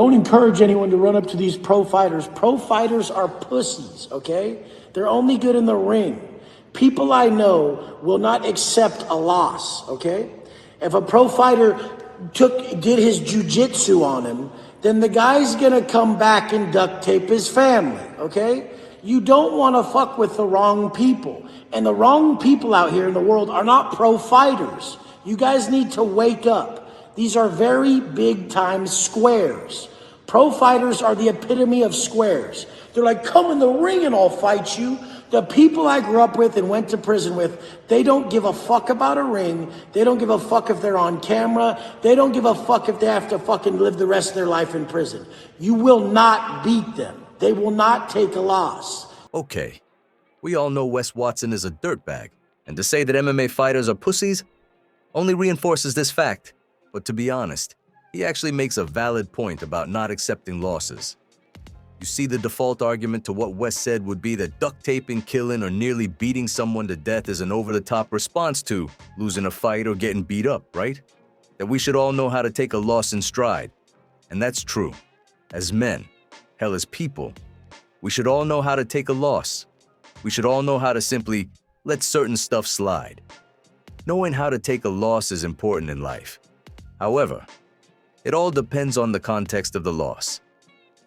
Don't encourage anyone to run up to these pro fighters. Pro fighters are pussies, okay? They're only good in the ring. People I know will not accept a loss, okay? If a pro fighter did his jujitsu on him, then the guy's gonna come back and duct tape his family, okay? You don't wanna fuck with the wrong people. And the wrong people out here in the world are not pro fighters. You guys need to wake up. These are very big time squares. Pro fighters are the epitome of squares. They're like, come in the ring and I'll fight you. The people I grew up with and went to prison with, they don't give a fuck about a ring. They don't give a fuck if they're on camera. They don't give a fuck if they have to fucking live the rest of their life in prison. You will not beat them. They will not take a loss. Okay, we all know Wes Watson is a dirtbag, and to say that MMA fighters are pussies only reinforces this fact. But to be honest, he actually makes a valid point about not accepting losses. You see, the default argument to what Wes said would be that duct taping, killing, or nearly beating someone to death is an over-the-top response to losing a fight or getting beat up, right? That we should all know how to take a loss in stride. And that's true. As men, hell, as people, we should all know how to take a loss. We should all know how to simply let certain stuff slide. Knowing how to take a loss is important in life. However, it all depends on the context of the loss.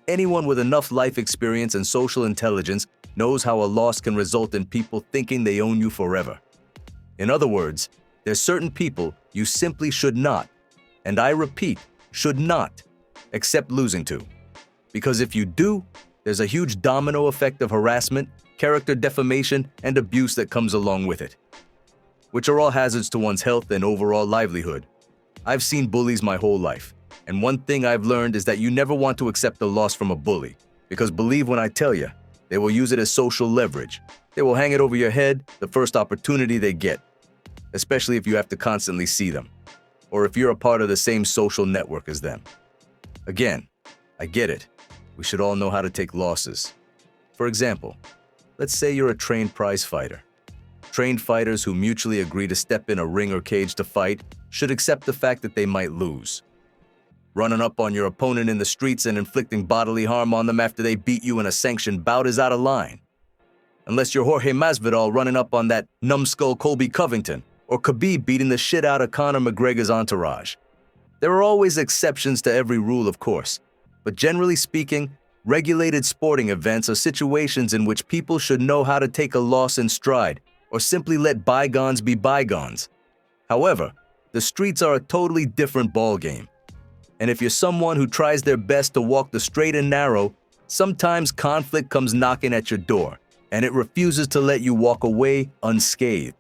Anyone with enough life experience and social intelligence knows how a loss can result in people thinking they own you forever. In other words, there's certain people you simply should not, and I repeat, should not, accept losing to. Because if you do, there's a huge domino effect of harassment, character defamation, and abuse that comes along with it, which are all hazards to one's health and overall livelihood. I've seen bullies my whole life. And one thing I've learned is that you never want to accept a loss from a bully, because believe when I tell you, they will use it as social leverage. They will hang it over your head the first opportunity they get, especially if you have to constantly see them, or if you're a part of the same social network as them. Again, I get it. We should all know how to take losses. For example, let's say you're a trained prize fighter. Trained fighters who mutually agree to step in a ring or cage to fight should accept the fact that they might lose. Running up on your opponent in the streets and inflicting bodily harm on them after they beat you in a sanctioned bout is out of line. Unless you're Jorge Masvidal running up on that numbskull Colby Covington, or Khabib beating the shit out of Conor McGregor's entourage. There are always exceptions to every rule, of course, but generally speaking, regulated sporting events are situations in which people should know how to take a loss in stride, or simply let bygones be bygones. However, the streets are a totally different ballgame. And if you're someone who tries their best to walk the straight and narrow, sometimes conflict comes knocking at your door, and it refuses to let you walk away unscathed.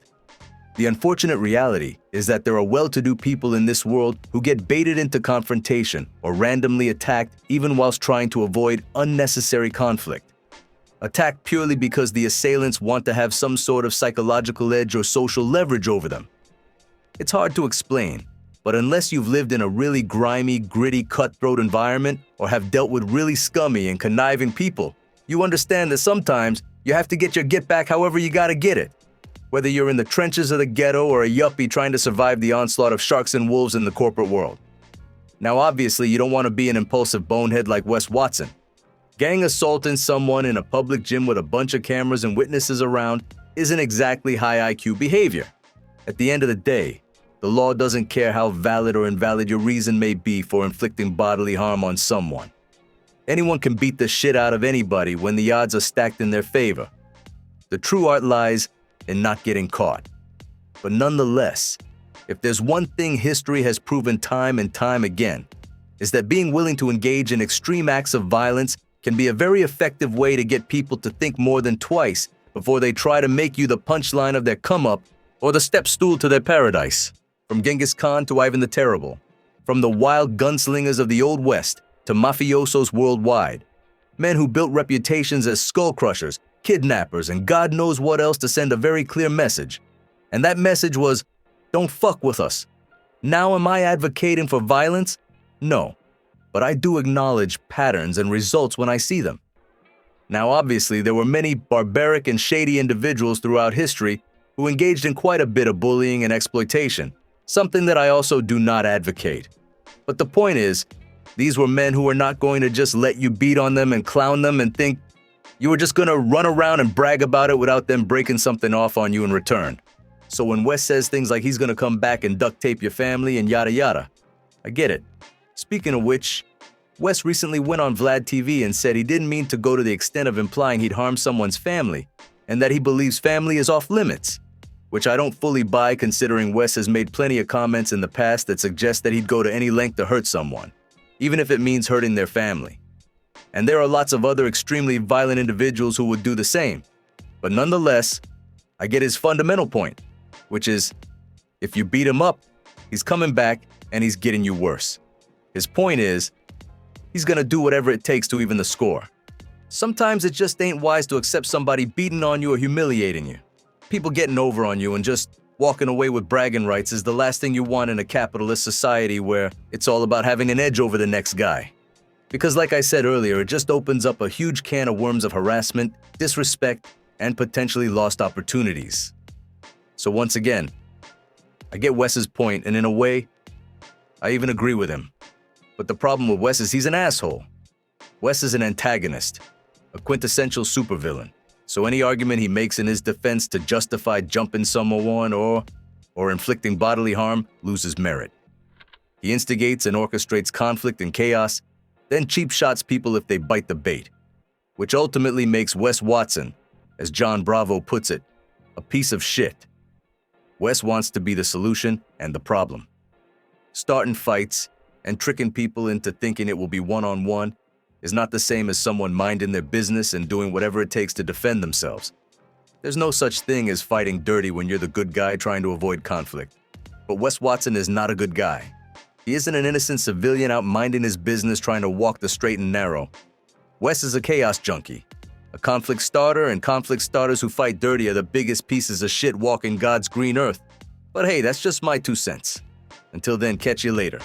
The unfortunate reality is that there are well-to-do people in this world who get baited into confrontation or randomly attacked even whilst trying to avoid unnecessary conflict. Attacked purely because the assailants want to have some sort of psychological edge or social leverage over them. It's hard to explain, but unless you've lived in a really grimy, gritty, cutthroat environment or have dealt with really scummy and conniving people, you understand that sometimes you have to get your get back however you gotta get it. Whether you're in the trenches of the ghetto or a yuppie trying to survive the onslaught of sharks and wolves in the corporate world. Now obviously you don't want to be an impulsive bonehead like Wes Watson. Gang assaulting someone in a public gym with a bunch of cameras and witnesses around isn't exactly high IQ behavior. At the end of the day, the law doesn't care how valid or invalid your reason may be for inflicting bodily harm on someone. Anyone can beat the shit out of anybody when the odds are stacked in their favor. The true art lies in not getting caught. But nonetheless, if there's one thing history has proven time and time again, is that being willing to engage in extreme acts of violence can be a very effective way to get people to think more than twice before they try to make you the punchline of their come-up or the step stool to their paradise. From Genghis Khan to Ivan the Terrible, from the wild gunslingers of the Old West to mafiosos worldwide, men who built reputations as skull crushers, kidnappers, and God knows what else to send a very clear message. And that message was, don't fuck with us. Now am I advocating for violence? No, but I do acknowledge patterns and results when I see them. Now obviously there were many barbaric and shady individuals throughout history who engaged in quite a bit of bullying and exploitation, something that I also do not advocate. But the point is, These were men who were not going to just let you beat on them and clown them and think you were just going to run around and brag about it without them breaking something off on you in return. So when Wes says things like he's going to come back and duct tape your family and yada yada, I get it. Speaking of which, Wes recently went on Vlad TV and said he didn't mean to go to the extent of implying he'd harm someone's family and that he believes family is off limits, which I don't fully buy considering Wes has made plenty of comments in the past that suggest that he'd go to any length to hurt someone, even if it means hurting their family. And there are lots of other extremely violent individuals who would do the same. But nonetheless, I get his fundamental point, which is, if you beat him up, he's coming back and he's getting you worse. His point is, he's gonna do whatever it takes to even the score. Sometimes it just ain't wise to accept somebody beating on you or humiliating you. People getting over on you and just walking away with bragging rights is the last thing you want in a capitalist society where it's all about having an edge over the next guy. Because like I said earlier, it just opens up a huge can of worms of harassment, disrespect, and potentially lost opportunities. So once again, I get Wes's point, and in a way, I even agree with him. But the problem with Wes is he's an asshole. Wes is an antagonist, a quintessential supervillain. So any argument he makes in his defense to justify jumping someone or inflicting bodily harm loses merit. He instigates and orchestrates conflict and chaos, then cheap shots people if they bite the bait, which ultimately makes Wes Watson, as John Bravo puts it, a piece of shit. Wes wants to be the solution and the problem. Starting fights and tricking people into thinking it will be one-on-one is not the same as someone minding their business and doing whatever it takes to defend themselves. There's no such thing as fighting dirty when you're the good guy trying to avoid conflict. But Wes Watson is not a good guy. He isn't an innocent civilian out minding his business trying to walk the straight and narrow. Wes is a chaos junkie, a conflict starter, and conflict starters who fight dirty are the biggest pieces of shit walking God's green earth. But hey, that's just my 2 cents. Until then, catch you later.